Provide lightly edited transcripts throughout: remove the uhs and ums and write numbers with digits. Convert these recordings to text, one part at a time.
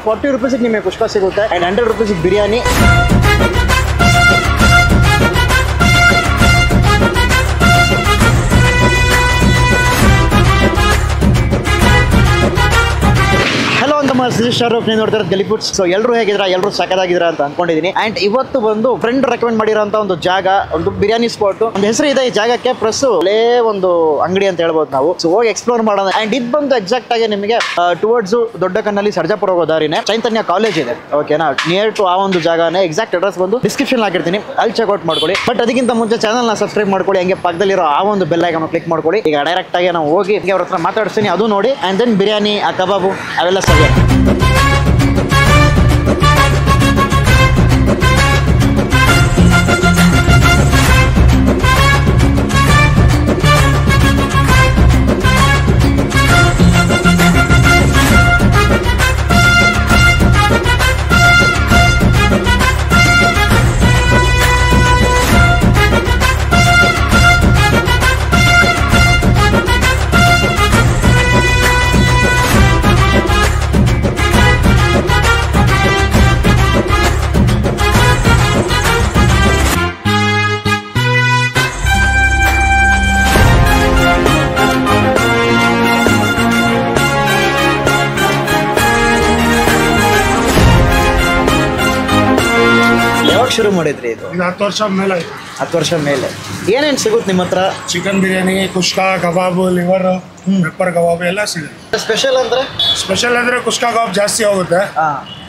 40 ರೂಪೀಸಿಗೆ ನಿಮಗೆ ಕುಷ್ಕಾ ಸಿಗುತ್ತೆ ಆ್ಯಂಡ್ 100 ರೂಪೀಸಿಗೆ ಬಿರಿಯಾನಿ. ಶಾರುಖ್ ನೀವು ನೋಡ್ತಾರೆ ಗಲಿ ಫುಡ್ಸ್. ಸೊ ಎಲ್ಲರೂ ಹೇಗಿದ್ರ, ಎಲ್ಲರೂ ಸಖತ್ತಾಗಿದ್ರ ಅಂತ ಅನ್ಕೊಂಡಿದ್ದೀನಿ. ಅಂಡ್ ಇವತ್ತು ಬಂದು ಫ್ರೆಂಡ್ ರೆಕಮೆಂಡ್ ಮಾಡಿರೋಂಥ ಒಂದು ಜಾಗ, ಒಂದು ಬಿರಿಯಾನಿ ಸ್ಪಾಟ್. ಒಂದು ಹೆಸರು ಇದೆ ಈ ಜಾಗಕ್ಕೆ, ಪ್ಲಸ್ ಒಳ್ಳೆ ಒಂದು ಅಂಗಡಿ ಅಂತ ಹೇಳ್ಬೋದು ನಾವು. ಸೊ ಹೋಗಿ ಎಕ್ಸ್ಪ್ಲೋರ್ ಮಾಡೋಣ. ಅಂಡ್ ಇದು ಬಂದು ಎಕ್ಸಾಕ್ಟ್ ಆಗಿ ನಿಮಗೆ ಟುವರ್ಡ್ಸ್ ದೊಡ್ಡ ಕಣ್ಣಲ್ಲಿ ಸರ್ಜಾಪುರ ಹೋಗೋ ದಾರಿನೇ ಚೈತನ್ಯ ಕಾಲೇಜ್ ಇದೆ. ಓಕೆನಾ, ನಿಯರ್ ಟು ಆ ಒಂದು ಜಾಗನೇ. ಎಕ್ಸಾಕ್ಟ್ ಅಡ್ರೆಸ್ ಬಂದು ಡಿಸ್ಕ್ರಿಪ್ಷನ್ ಹಾಕಿರ್ತೀನಿ, ಅಲ್ಲಿ ಚೆಕ್ಔಟ್ ಮಾಡ್ಕೊಳ್ಳಿ. ಬಟ್ ಅದಕ್ಕಿಂತ ಮುಂಚೆ ಚಾನಲ್ನ ಸಬ್ಸ್ಕ್ರೈಬ್ ಮಾಡ್ಕೊಳ್ಳಿ, ಹಂಗೆ ಪಕ್ಕದಲ್ಲಿರೋ ಆ ಒಂದು ಬೆಲ್ ಐಕಾನ್ ಕ್ಲಿಕ್ ಮಾಡ್ಕೊಳ್ಳಿ. ಈಗ ಡೈರೆಕ್ಟ್ ಆಗಿ ನಾವು ಹೋಗಿ ಅವ್ರ ಹತ್ರ ಮಾತಾಡ್ತೀನಿ, ಅದು ನೋಡಿ. ಅಂಡ್ ದೆನ್ ಬಿರಿಯಾನಿ, ಆ ಕಬಾಬು ಅವೆಲ್ಲ ಸರಿ. ಶುರು ಮಾಡಿದ್ರಿ ಇದು? 10 ವರ್ಷ ಮೇಲೆ ಆಯ್ತು. 10 ವರ್ಷ ಮೇಲೆ. ಏನೇನು ಸಿಗುತ್ತೆ ನಿಮ್ಮ ಹತ್ರ? ಚಿಕನ್ ಬಿರಿಯಾನಿ, ಕುಷ್ಕಾ ಕಬಾಬು, ಲಿವರ್, ಪೆಪ್ಪರ್ ಕಬಾಬು ಎಲ್ಲ ಸಿಗುತ್ತೆ. ಸ್ಪೆಷಲ್ ಅಂದ್ರೆ? ಸ್ಪೆಷಲ್ ಅಂದ್ರೆ ಕುಷ್ಕಾ ಕಬಾಬ್ ಜಾಸ್ತಿ ಹೋಗುತ್ತೆ,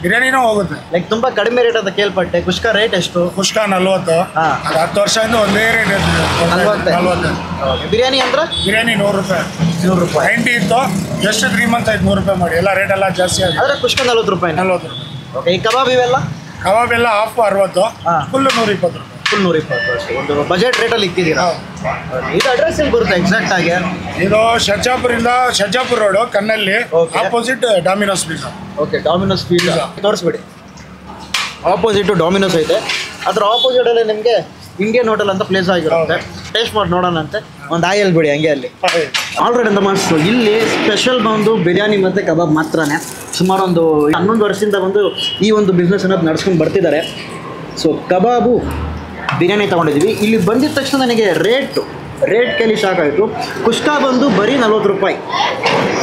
ಬಿರಿಯಾನಿನೂ ಹೋಗುತ್ತೆ. ಲೈಕ್ ತುಂಬಾ ಕಡಿಮೆ ರೇಟ್ ಅಂತ ಕೇಳ್ಪಟ್ಟೆ. ಕುಷ್ಕಾ ರೇಟ್ ಎಷ್ಟು? ಕುಷ್ಕಾ 40. ಅದು 10 ವರ್ಷದಿಂದ ಒಂದೇ ರೇಟ್ ಇರ್ತದೆ, 40. ಬಿರಿಯಾನಿ ಅಂದ್ರೆ? ಬಿರಿಯಾನಿ 100 ರೂಪಾಯಿ. 100 ರೂಪಾಯಿ 90 ಇತ್ತು, ಜಸ್ಟ್ 3 ಮಂತ್ ಆಯ್ತು 100 ರೂಪಾಯಿ ಮಾಡಿ. ಎಲ್ಲ ರೇಟ್ ಎಲ್ಲ ಜಾಸ್ತಿ ಆಗಿದೆ. ಆದರೆ ಕುಷ್ಕಾ 40 ರೂಪಾಯಿ. 40 ರೂಪಾಯಿ. ಓಕೆ, ಈ ಕಬಾಬ್ ಇವೆಲ್ಲ? ಕಬಾಬ್ ಎಲ್ಲ ಹಾಫ್ 60, ಫುಲ್ 120 ರೂಪಾಯಿ. ಫುಲ್ 120 ಅಷ್ಟೇ. ಒಂದು ಬಜೆಟ್ ರೇಟಲ್ಲಿ ಇಕ್ಕಿದ್ದೀರಾ? ಇದು ಅಡ್ರೆಸ್ ಎಲ್ಲಿ ಬರುತ್ತೆ ಎಕ್ಸಾಕ್ಟ್ ಆಗಿ? ಇದು ಶಜಾಪುರ ರೋಡು, ಕಣ್ಣಲ್ಲಿ opposite Domino's pizza. Okay, Domino's pizza ತೋರಿಸ್ಬಿಡಿ. ಆಪೋಸಿಟ್ ಡಾಮಿನೋಸ್ ಐತೆ, ಅದ್ರ ಆಪೋಸಿಟಲ್ಲಿ ನಿಮಗೆ ಇಂಡಿಯನ್ ಹೋಟೆಲ್ ಅಂತ ಪ್ಲೇಸ್ ಆಗಿರುತ್ತೆ. ಟೇಸ್ಟ್ ಮಾಡಿ ನೋಡೋಣ ಅಂತೆ. ಒಂದು ಆಯಲ್ ಬಿಡಿ ಹಂಗೆ ಅಲ್ಲಿ. ಆಲ್ರೆಡಿ ಅಂತ ಮಾಸ್ಟರ್ ಇಲ್ಲಿ ಸ್ಪೆಷಲ್ ಬಂದು ಬಿರಿಯಾನಿ ಮತ್ತು ಕಬಾಬ್ ಮಾತ್ರನೇ. ಸುಮಾರು ಒಂದು 11 ವರ್ಷದಿಂದ ಬಂದು ಈ ಒಂದು ಬಿಸ್ನೆಸ್ ಅನ್ನೋದು ನಡ್ಸ್ಕೊಂಡು ಬರ್ತಿದ್ದಾರೆ. ಸೊ ಕಬಾಬು, ಬಿರಿಯಾನಿ ತೊಗೊಂಡಿದ್ದೀವಿ. ಇಲ್ಲಿ ಬಂದಿದ ತಕ್ಷಣ ನನಗೆ ರೇಟ್ ಕೇಳಿ ಸಾಕಾಯಿತು. ಕುಷ್ಕಾ ಬಂದು ಬರೀ 40 ರೂಪಾಯಿ,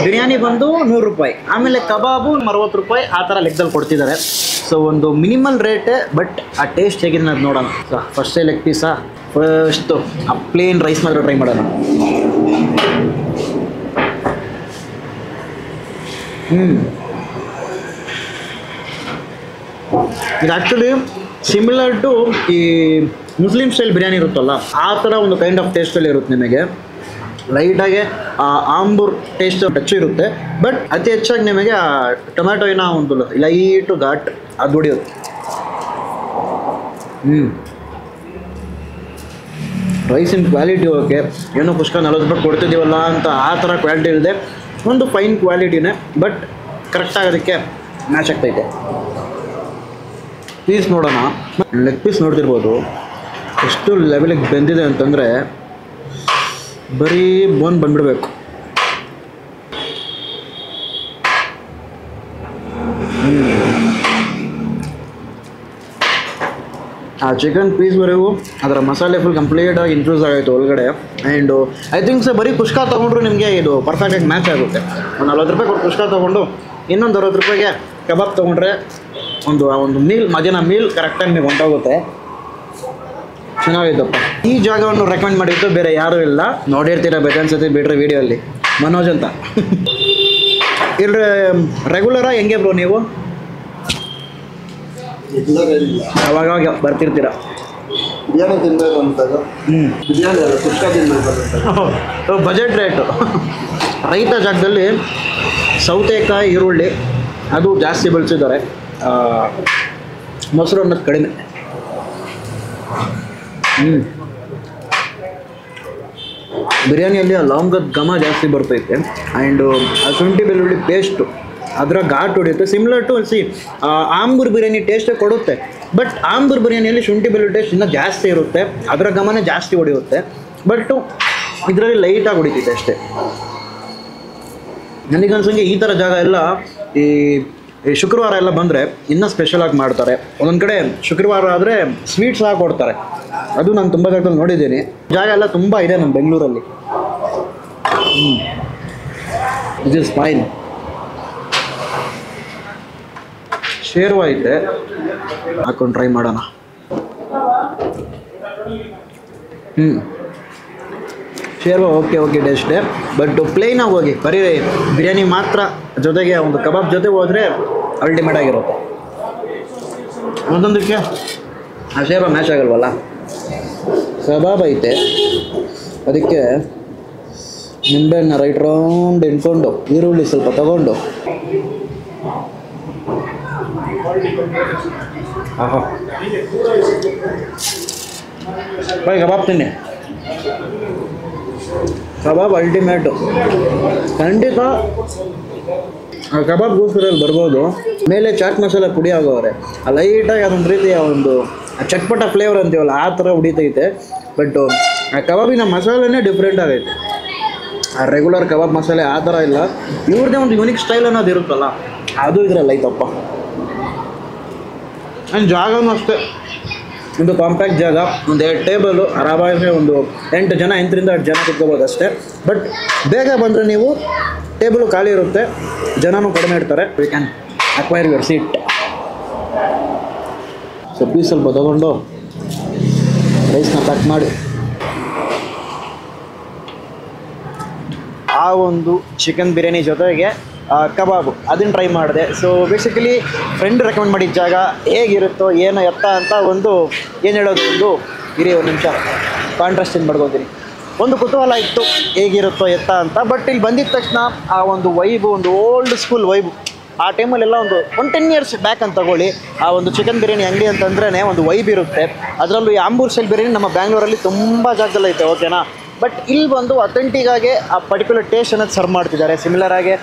ಬಿರಿಯಾನಿ ಬಂದು 100 ರೂಪಾಯಿ, ಆಮೇಲೆ ಕಬಾಬು 60 ರೂಪಾಯಿ, ಆ ಥರ ಲೆಕ್ಕದಲ್ಲಿ ಕೊಡ್ತಿದ್ದಾರೆ. ಸೊ ಒಂದು ಮಿನಿಮಲ್ ರೇಟೇ, ಬಟ್ ಆ ಟೇಸ್ಟ್ ಹೇಗಿದೆ ಅದು ನೋಡೋಣ. ಸೊ ಫಸ್ಟೇ ಲೆಗ್ ಪೀಸಾ, ಫಸ್ಟು ಆ ಪ್ಲೇನ್ ರೈಸ್ ಮಾತ್ರ ಟ್ರೈ ಮಾಡೋಣ. ಇದು ಆ್ಯಕ್ಚುಲಿ ಸಿಮಿಲರ್ ಟು ಈ ಮುಸ್ಲಿಮ್ ಸ್ಟೈಲ್ ಬಿರಿಯಾನಿ ಇರುತ್ತಲ್ಲ, ಆ ಥರ ಒಂದು ಕೈಂಡ್ ಆಫ್ ಟೇಸ್ಟಲ್ಲಿ ಇರುತ್ತೆ. ನಿಮಗೆ ಲೈಟಾಗಿ ಆಂಬೂರ್ ಟೇಸ್ಟ್ ಟಚ್ ಇರುತ್ತೆ, ಬಟ್ ಅತಿ ಹೆಚ್ಚಾಗಿ ನಿಮಗೆ ಆ ಟೊಮ್ಯಾಟೋಯಿನ ಒಂದು ಲೈಟು ಘಾಟ್ ಅದು ಹೊಡಿಯುತ್ತೆ. ರೈಸಿನ ಕ್ವಾಲಿಟಿ ಓಕೆ, ಏನೋ ಕುಷ್ಕಾ 40 ರೂಪಾಯಿ ಕೊಡ್ತಿದ್ದೀವಲ್ಲ ಅಂತ ಆ ಥರ ಕ್ವಾಲಿಟಿ ಇದೆ. ಒಂದು ಫೈನ್ ಕ್ವಾಲಿಟಿನೇ, ಬಟ್ ಕರೆಕ್ಟ್ ಆಗೋದಕ್ಕೆ ಮ್ಯಾಚ್ ಆಗ್ತೈತೆ. ಪೀಸ್ ನೋಡೋಣ. ಲೆಗ್ ಪೀಸ್ ನೋಡ್ತಿರ್ಬೋದು ಎಷ್ಟು ಲೆವೆಲಿಗೆ ಬೆಂದಿದೆ ಅಂತಂದರೆ ಬರೀ ಬೋನ್ ಬಂದ್ಬಿಡ್ಬೇಕು. ಆ ಚಿಕನ್ ಪೀಸ್ವರೆಗೂ ಅದರ ಮಸಾಲೆ ಫುಲ್ ಕಂಪ್ಲೀಟಾಗಿ ಇನ್ಫ್ಯೂಸ್ ಆಗೋಯ್ತು ಒಳಗಡೆ. ಆ್ಯಂಡು ಐ ಥಿಂಕ್ ಬರೀ ಕುಷ್ಕಾ ತೊಗೊಂಡ್ರು ನಿಮಗೆ ಇದು ಪರ್ಫೆಕ್ಟಾಗಿ ಮ್ಯಾಚ್ ಆಗುತ್ತೆ. ಒಂದು 40 ರೂಪಾಯಿ ಕೊಟ್ಟು ಕುಷ್ಕಾ ತೊಗೊಂಡು ಇನ್ನೊಂದು 60 ರೂಪಾಯಿಗೆ ಕಬಾಬ್ ತೊಗೊಂಡ್ರೆ ಒಂದು ಮೀಲ್, ಮಧ್ಯಾಹ್ನ ಮೀಲ್ ಕರೆಕ್ಟಾಗಿ ನಿಮಗೆ ಹೊಂಟೋಗುತ್ತೆ. ಚೆನ್ನಾಗಿದ್ದಪ್ಪ. ಈ ಜಾಗವನ್ನು ರೆಕಮೆಂಡ್ ಮಾಡಿದ್ದು ಬೇರೆ ಯಾರೂ ಇಲ್ಲ, ನೋಡಿರ್ತೀರ ಬೇಕನ್ಸತಿ ಬಿಡ್ರೆ ವೀಡಿಯೋಲ್ಲಿ, ಮನೋಜ್ ಅಂತ. ಇಲ್ಲಿ ರೆಗ್ಯುಲರಾ ಹೆಂಗೆ ಬ್ರೋ ನೀವು? ಅವಾಗ ಬರ್ತಿರ್ತೀರ? ಬಿರಿಯಾನಿ ತಿನ್ನಬೇಕು ಅಂತಾಗ ಬಿರಿಯಾನಿ ಅಲ್ಲ, ಕುಷ್ಕಾ ತಿನ್ನಬೇಕು. Budget rate. ರೈತ ಜಾಗದಲ್ಲಿ ಸೌತೆಕಾಯಿ, ಈರುಳ್ಳಿ ಅದು ಜಾಸ್ತಿ ಬೆಳೆಸಿದ್ದಾರೆ, ಮೊಸರು ಅನ್ನೋದು ಕಡಿಮೆ. ಬಿರಿಯಾನಿಯಲ್ಲಿ ಆ ಲವಂಗದ ಘಮ ಜಾಸ್ತಿ ಬರ್ತೈತೆ. ಆ್ಯಂಡು ಆ ಶುಂಠಿ ಬೆಳ್ಳುಳ್ಳಿ ಪೇಸ್ಟು ಅದರ ಘಾಟ್ ಹೊಡೆಯುತ್ತೆ. ಸಿಮಿಲರ್ ಟು ಆಂಬೂರ್ ಬಿರಿಯಾನಿ ಟೇಸ್ಟೇ ಕೊಡುತ್ತೆ, ಬಟ್ ಆಂಬೂರ್ ಬಿರಿಯಾನಿಯಲ್ಲಿ ಶುಂಠಿ ಬೆಳ್ಳುಳ್ಳಿ ಟೇಸ್ಟ್ ಇನ್ನೂ ಜಾಸ್ತಿ ಇರುತ್ತೆ, ಅದರ ಘಮನೇ ಜಾಸ್ತಿ ಹೊಡೆಯುತ್ತೆ. ಬಟ್ಟು ಇದರಲ್ಲಿ ಲೈಟಾಗಿ ಹೊಡಿತೈತೆ ಅಷ್ಟೇ. ನನಗನ್ಸಂಗೆ ಈ ಥರ ಜಾಗ ಎಲ್ಲ ಈ ಈ ಶುಕ್ರವಾರ ಎಲ್ಲ ಬಂದರೆ ಇನ್ನೂ ಸ್ಪೆಷಲಾಗಿ ಮಾಡ್ತಾರೆ. ಒಂದೊಂದು ಕಡೆ ಶುಕ್ರವಾರ ಆದರೆ ಸ್ವೀಟ್ಸ್ ಹಾಕಿ ಕೊಡ್ತಾರೆ. ಅದು ನಾನು ತುಂಬ ಜಾಗದಲ್ಲಿ ನೋಡಿದ್ದೀನಿ. ಜಾಗ ಎಲ್ಲ ತುಂಬ ಇದೆ ನಮ್ಮ ಬೆಂಗಳೂರಲ್ಲಿ. It is fine. ಶೇರ್ವ ಐತೆ, ಹಾಕೊಂಡು ಟ್ರೈ ಮಾಡೋಣ. ಶೇರ್ವ ಓಕೆ ಟೇಸ್ಟೇ, ಬಟ್ ಪ್ಲೇನಾಗಿ ಹೋಗಿ ಬರೀ ಬಿರಿಯಾನಿ ಮಾತ್ರ ಜೊತೆಗೆ ಒಂದು ಕಬಾಬ್ ಜೊತೆ ಹೋದರೆ ಅಲ್ಟಿಮೇಟ್ ಆಗಿರುತ್ತೆ. ಒಂದೊಂದಕ್ಕೆ ಆ ಶೇರ್ವ ಮ್ಯಾಚ್ ಆಗಲ್ವಲ್ಲ. ಕಬಾಬ್ ಐತೆ, ಅದಕ್ಕೆ ನಿಂಬೆಹಣ್ಣ ರೈಟ್ ರೌಂಡ್ ಇಟ್ಕೊಂಡು ಈರುಳ್ಳಿ ಸ್ವಲ್ಪ ತಗೊಂಡು ಆಹಾ ಬಾಯ್ ಕಬಾಬ್ ತಿನ್ನಿ. ಕಬಾಬ್ ಅಲ್ಟಿಮೇಟು ಖಂಡಿತ. ಕಬಾಬ್ ಗೋಸ್ಕರಲ್ಲಿ ಬರ್ಬೋದು. ಮೇಲೆ ಚಾಟ್ ಮಸಾಲೆ ಪುಡಿ ಆಗೋವ್ರೆ, ಲೈಟಾಗಿ ಅದೊಂದು ರೀತಿಯ ಒಂದು ಚಟ್ಪಟ ಫ್ಲೇವರ್ ಅಂತೀವಲ್ಲ ಆ ಥರ ಹೊಡಿತೈತೆ. ಬಟ್ ಆ ಕಬಾಬಿನ ಮಸಾಲೆನೇ ಡಿಫ್ರೆಂಟ್ ಆಗೈತೆ. ಆ ರೆಗ್ಯುಲರ್ ಕಬಾಬ್ ಮಸಾಲೆ ಆ ಥರ ಇಲ್ಲ, ಇವ್ರದ್ದೇ ಒಂದು ಯುನಿಕ್ ಸ್ಟೈಲ್ ಅನ್ನೋದು ಇರುತ್ತಲ್ಲ, ಅದು ಇದ್ರಲ್ಲಿ ಐತಪ್ಪ. ಆ್ಯಂಡ್ ಜಾಗನೂ ಅಷ್ಟೇ, ಒಂದು ಕಾಂಪ್ಯಾಕ್ಟ್ ಜಾಗ, ಒಂದು 2 ಟೇಬಲು ಆರಾಮಾಗಿ ಒಂದು 8 ಜನ 8ರಿಂದ 8 ಜನ ಕುತ್ಕೋಬೋದು ಅಷ್ಟೇ. ಬಟ್ ಬೇಗ ಬಂದರೆ ನೀವು ಟೇಬಲು ಖಾಲಿ ಇರುತ್ತೆ, ಜನನೂ ಕಡಿಮೆ ಇರ್ತಾರೆ. We can acquire your seat. So piece ಸ್ವಲ್ಪ ತಗೊಂಡು ರೈಸ್ನ ಪ್ಯಾಕ್ ಮಾಡಿ ಆ ಒಂದು ಚಿಕನ್ ಬಿರಿಯಾನಿ ಜೊತೆಗೆ ಕಬಾಬು ಅದನ್ನು ಟ್ರೈ ಮಾಡಿದೆ. ಸೊ ಬೇಸಿಕಲಿ ಫ್ರೆಂಡ್ ರೆಕಮೆಂಡ್ ಮಾಡಿದ ಜಾಗ ಹೇಗಿರುತ್ತೋ ಏನೋ ಎತ್ತ ಅಂತ ಒಂದು ಏನು ಹೇಳೋದು, ಒಂದು ಇರಿ ಒಂದು ನಿಮಿಷ ಕಾಂಟ್ರಾಸ್ಟ್ ಏನು ಮಾಡ್ಕೊತೀನಿ. ಒಂದು ಕುತೂಹಲ ಇತ್ತು ಹೇಗಿರುತ್ತೋ ಎತ್ತ ಅಂತ. ಬಟ್ ಇಲ್ಲಿ ಬಂದಿದ್ದ ತಕ್ಷಣ ಆ ಒಂದು ವೈಬು, ಒಂದು ಓಲ್ಡ್ ಸ್ಕೂಲ್ ವೈಬು, ಆ ಟೈಮಲ್ಲೆಲ್ಲ ಒಂದು 10 ಇಯರ್ಸ್ ಬ್ಯಾಕ್ ಅಂತ ತಗೊಳ್ಳಿ, ಆ ಒಂದು ಚಿಕನ್ ಬಿರಿಯಾನಿ ಅಂಗಡಿ ಅಂತಂದ್ರೇ ಒಂದು ವೈಬ್ ಇರುತ್ತೆ. ಅದರಲ್ಲೂ ಈ ಆಂಬೂರ್ ಸ್ಟೈಲ್ ಬಿರಿಯಾನಿ ನಮ್ಮ ಬ್ಯಾಂಗ್ಳೂರಲ್ಲಿ ತುಂಬ ಜಾಗದಲ್ಲಿ ಐತೆ, ಓಕೆನಾ. ಬಟ್ ಇಲ್ಲಿ ಬಂದು ಅಥೆಂಟಿಕ್ಕಾಗಿ ಆ ಪರ್ಟಿಕ್ಯುಲರ್ ಟೇಸ್ಟ್ ಅನ್ನೋದು ಸರ್ವ್ ಮಾಡ್ತಿದ್ದಾರೆ. ಸಿಮಿಲರಾಗಿ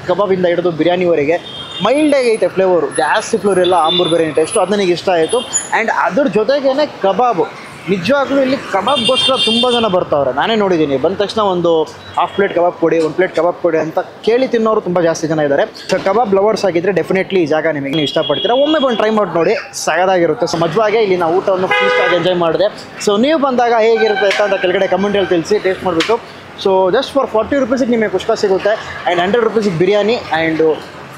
ಕಬಾಬಿಂದ ಹಿಡಿದು ಬಿರಿಯಾನಿವರೆಗೆ ಮೈಲ್ಡಾಗಿ ಐತೆ ಫ್ಲೇವರು, ಜಾಸ್ತಿ ಫ್ಲೇವರ್ ಎಲ್ಲ ಆಂಬೂರ್ ಬಿರಿಯಾನಿ ಟೇಸ್ಟು, ಅದು ನನಗೆ ಇಷ್ಟ ಆಯಿತು. ಆ್ಯಂಡ್ ಅದ್ರ ಜೊತೆಗೇ ಕಬಾಬು, ನಿಜವಾಗ್ಲೂ ಇಲ್ಲಿ ಕಬಾಬ್ಗೋಸ್ಕರ ತುಂಬ ಜನ ಬರ್ತಾವ್ರೆ. ನಾನೇ ನೋಡಿದ್ದೀನಿ, ಬಂದ ತಕ್ಷಣ ಒಂದು ಹಾಫ್ ಪ್ಲೇಟ್ ಕಬಾಬ್ ಕೊಡಿ, 1 ಪ್ಲೇಟ್ ಕಬಾಬ್ ಕೊಡಿ ಅಂತ ಕೇಳಿ ತಿನ್ನೋರು ತುಂಬ ಜಾಸ್ತಿ ಜನ ಇದ್ದಾರೆ. ಸೊ ಕಬಾಬ್ ಲವರ್ಸ್ ಆಗಿದ್ದರೆ ಡೆಫಿನೆಟ್ಲಿ ಈ ಜಾಗ ನಿಮಗೆ ಇಷ್ಟಪಡ್ತೀರಾ. ಒಮ್ಮೆ ಬಂದು ಟ್ರೈ ಮಾಡಿ ನೋಡಿ, ಸಗದಾಗಿರುತ್ತೆ. ಸೊ ಮಜವಾಗೆ ಇಲ್ಲಿ ನಾವು ಊಟವನ್ನು ಫೀಸ್ಟಾಗಿ ಎಂಜಾಯ್ ಮಾಡಿದೆ. ಸೊ ನೀವು ಬಂದಾಗ ಹೇಗಿರುತ್ತೆ ಅಂತ ಕೆಳಗಡೆ ಕಮೆಂಟಲ್ಲಿ ತಿಳಿಸಿ, ಟೇಸ್ಟ್ ಮಾಡಿಬಿಟ್ಟು. ಸೊ ಜಸ್ಟ್ ಫಾರ್ 40 ರೂಪೀಸಿಗೆ ನಿಮಗೆ ಕುಷ್ಕ ಸಿಗುತ್ತೆ, ಆ್ಯಂಡ್ 100 ರೂಪೀಸಿಗೆ ಬಿರಿಯಾನಿ, ಆ್ಯಂಡ್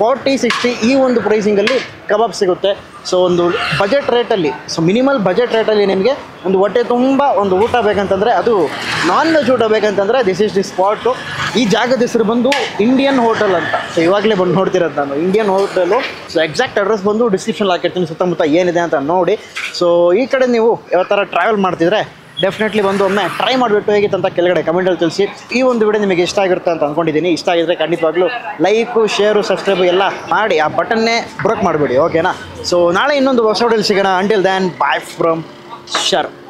40-60 ಈ ಒಂದು ಪ್ರೈಸಿಂಗಲ್ಲಿ ಕಬಾಬ್ ಸಿಗುತ್ತೆ. ಸೊ ಒಂದು ಬಜೆಟ್ ರೇಟಲ್ಲಿ, ಸೊ ಮಿನಿಮಲ್ ಬಜೆಟ್ ರೇಟಲ್ಲಿ ನಿಮಗೆ ಒಂದು ಹೊಟ್ಟೆ ತುಂಬ ಒಂದು ಊಟ ಬೇಕಂತಂದರೆ, ಅದು ನಾನ್ ವೆಜ್ ಊಟ ಬೇಕಂತಂದರೆ ದಿಸ್ ಇಸ್ ದಿ ಸ್ಪಾಟು. ಈ ಜಾಗದ ಹೆಸರು ಬಂದು ಇಂಡಿಯನ್ ಹೋಟೆಲ್ ಅಂತ. ಸೊ ಇವಾಗಲೇ ಬಂದು ನೋಡ್ತಿರೋದು ನಾನು Indian hotel. So exact address ಬಂದು ಡಿಸ್ಕ್ರಿಪ್ಷನ್ ಹಾಕಿರ್ತೀನಿ, ಸುತ್ತಮುತ್ತ ಏನಿದೆ ಅಂತ ನೋಡಿ. ಸೊ ಈ ಕಡೆ ನೀವು ಯಾವ ಥರ ಟ್ರಾವೆಲ್ ಮಾಡ್ತಿದ್ರೆ ಡೆಫಿನೆಟ್ಲಿ ಬಂದು ಒಮ್ಮೆ ಟ್ರೈ ಮಾಡಿಬಿಟ್ಟು ಹೇಗಿತ್ತು ಅಂತ ಕೆಳಗಡೆ ಕಮೆಂಟಲ್ಲಿ ತಿಳಿಸಿ. ಈ ಒಂದು ವಿಡಿಯೋ ನಿಮಗೆ ಇಷ್ಟ ಆಗಿರುತ್ತೆ ಅಂತ ಅಂದ್ಕೊಂಡಿದ್ದೀನಿ. ಇಷ್ಟ ಆಗಿದ್ರೆ ಖಂಡಿತವಾಗ್ಲೂ ಲೈಕು, ಶೇರು, ಸಬ್ಸ್ಕ್ರೈಬು ಎಲ್ಲ ಮಾಡಿ ಆ ಬಟನ್ನೇ ಬ್ರೇಕ್ ಮಾಡಿಬಿಡಿ, ಓಕೆನಾ. ಸೊ ನಾಳೆ ಇನ್ನೊಂದು ಹೊಸ ವಿಡಿಯೋಲಿ ಸಿಗೋಣ. Until then bye from ಶರ್.